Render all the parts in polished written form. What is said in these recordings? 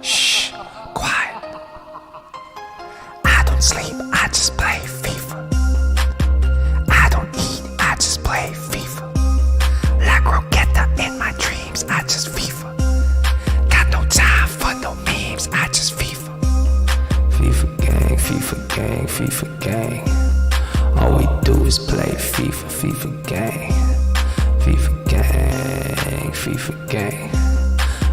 Shh, quiet. I don't sleep, I just play FIFA. I don't eat, I just play FIFA. La croqueta in my dreams, I just FIFA. Got no time for no memes, I just FIFA. FIFA gang, FIFA gang, FIFA gang. All we do is play FIFA, FIFA gang. FIFA gang, FIFA gang.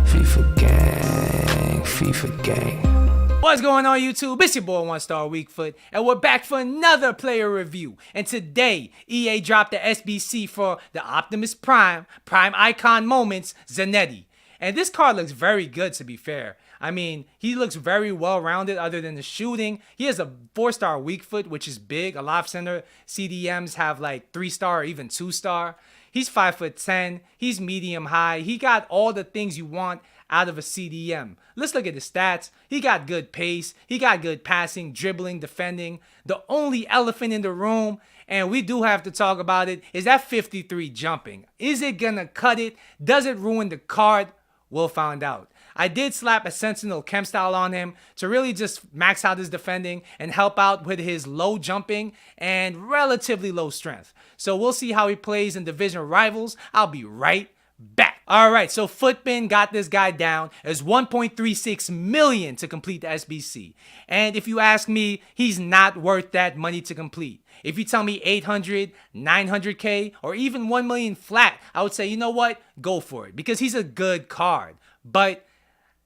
FIFA gang, FIFA gang. What's going on, YouTube? It's your boy One Star Weakfoot, and we're back for another player review. And today, EA dropped the SBC for the Optimus Prime Icon Moments, Zanetti. And this card looks very good, to be fair. I mean, he looks very well-rounded other than the shooting. He has a 4-star weak foot, which is big. A lot of center CDMs have like 3-star or even 2-star. He's 5'10". He's medium high. He got all the things you want out of a CDM. Let's look at his stats. He got good pace. He got good passing, dribbling, defending. The only elephant in the room, and we do have to talk about it, is that 53 jumping. Is it gonna cut it? Does it ruin the card? We'll find out. I did slap a Sentinel Chem style on him to really just max out his defending and help out with his low jumping and relatively low strength. So we'll see how he plays in division rivals. I'll be right back. All right, so Footbin got this guy down as 1.36 million to complete the SBC. And if you ask me, he's not worth that money to complete. If you tell me 800, 900K, or even 1 million flat, I would say, you know what? Go for it, because he's a good card. But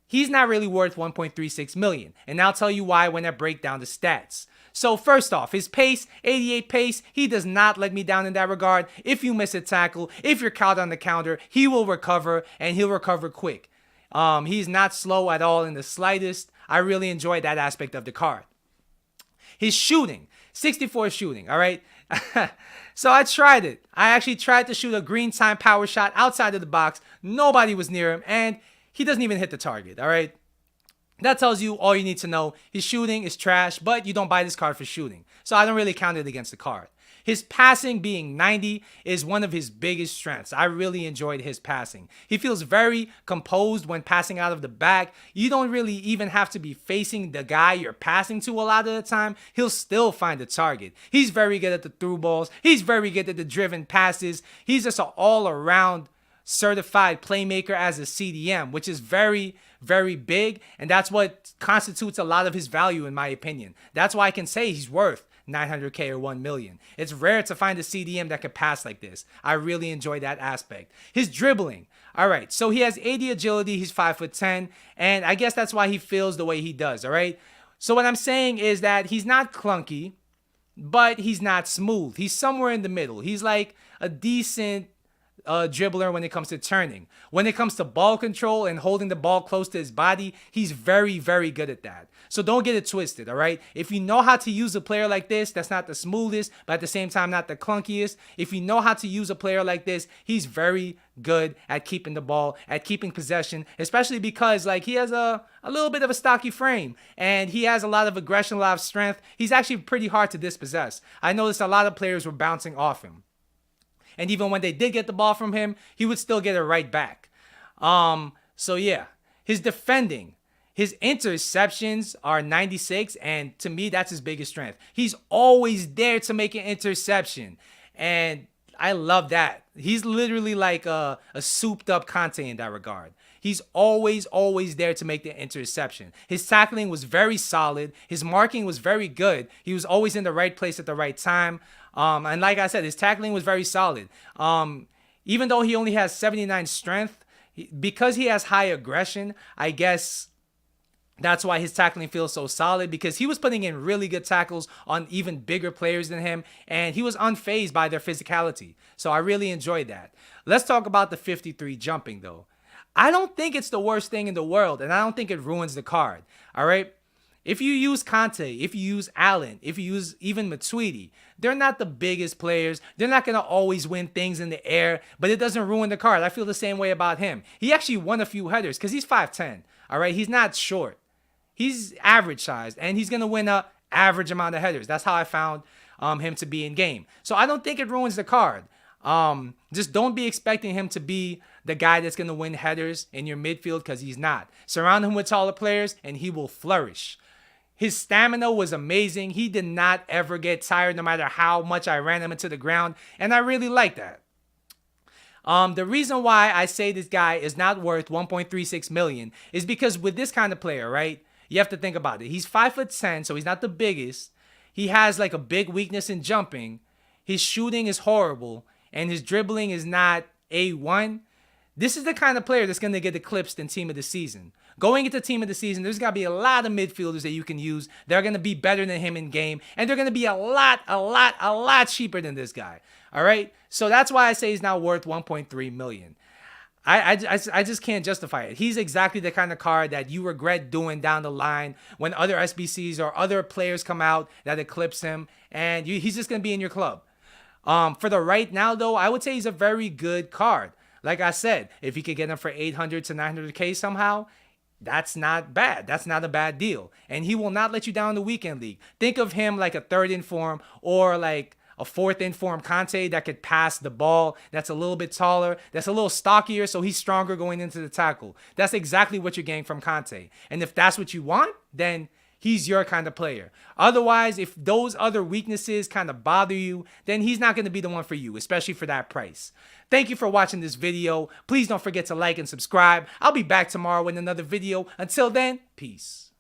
he's not really worth 1.36 million. And I'll tell you why when I break down the stats. So first off, his pace, 88 pace, he does not let me down in that regard. If you miss a tackle, if you're caught on the counter, he will recover, and he'll recover quick. He's not slow at all in the slightest. I really enjoy that aspect of the card. His shooting, 64 shooting, all right? So I tried it. I actually tried to shoot a green time power shot outside of the box. Nobody was near him, and he doesn't even hit the target, all right? That tells you all you need to know. His shooting is trash, but you don't buy this card for shooting. So I don't really count it against the card. His passing being 90 is one of his biggest strengths. I really enjoyed his passing. He feels very composed when passing out of the back. You don't really even have to be facing the guy you're passing to a lot of the time. He'll still find the target. He's very good at the through balls. He's very good at the driven passes. He's just an all-around certified playmaker as a CDM, which is very, very big, and that's what constitutes a lot of his value in my opinion. That's why I can say he's worth 900K or 1 million. It's rare to find a CDM that can pass like this. I really enjoy that aspect. His dribbling. All right, so he has 80 agility. He's 5'10", and I guess that's why he feels the way he does, all right? So what I'm saying is that he's not clunky, but he's not smooth. He's somewhere in the middle. He's like a decent dribbler when it comes to turning. When it comes to ball control and holding the ball close to his body, he's very, very good at that. So don't get it twisted, all right? If you know how to use a player like this, that's not the smoothest, but at the same time, not the clunkiest. If you know how to use a player like this, he's very good at keeping the ball, at keeping possession, especially because like he has a little bit of a stocky frame and he has a lot of aggression, a lot of strength. He's actually pretty hard to dispossess. I noticed a lot of players were bouncing off him. And even when they did get the ball from him, he would still get it right back. So yeah, his defending, his interceptions are 96, and to me, that's his biggest strength. He's always there to make an interception, and I love that. He's literally like a souped-up Conte in that regard. He's always there to make the interception. His tackling was very solid. His marking was very good. He was always in the right place at the right time. And like I said, his tackling was very solid. Even though he only has 79 strength, because he has high aggression, I guess that's why his tackling feels so solid, because he was putting in really good tackles on even bigger players than him, and he was unfazed by their physicality. So I really enjoyed that. Let's talk about the 53 jumping, though. I don't think it's the worst thing in the world, and I don't think it ruins the card, all right? If you use Conte, if you use Allen, if you use even Matuidi, they're not the biggest players. They're not going to always win things in the air, but it doesn't ruin the card. I feel the same way about him. He actually won a few headers because he's 5'10", all right? He's not short. He's average sized, and he's going to win a average amount of headers. That's how I found him to be in game. So I don't think it ruins the card. Just don't be expecting him to be the guy that's going to win headers in your midfield, because he's not. Surround him with taller players and he will flourish. His stamina was amazing. He did not ever get tired no matter how much I ran him into the ground, and I really like that. The reason why I say this guy is not worth 1.36 million is because with this kind of player, right? You have to think about it. He's 5'10", so he's not the biggest. He has like a big weakness in jumping. His shooting is horrible, and his dribbling is not A1. This is the kind of player that's going to get eclipsed in Team of the Season. Going into Team of the Season, there's going to be a lot of midfielders that you can use. They're going to be better than him in game, and they're going to be a lot cheaper than this guy. All right? So that's why I say he's now worth 1.3 million. I just can't justify it. He's exactly the kind of card that you regret doing down the line when other SBCs or other players come out that eclipse him, and he's just going to be in your club. For the right now, though, I would say he's a very good card. Like I said, if you could get him for 800 to 900K somehow, that's not bad. That's not a bad deal. And he will not let you down in the weekend league. Think of him like a third inform or like a fourth inform Conte that could pass the ball, that's a little bit taller, that's a little stockier, so he's stronger going into the tackle. That's exactly what you're getting from Conte. And if that's what you want, then he's your kind of player. Otherwise, if those other weaknesses kind of bother you, then he's not going to be the one for you, especially for that price. Thank you for watching this video. Please don't forget to like and subscribe. I'll be back tomorrow with another video. Until then, peace.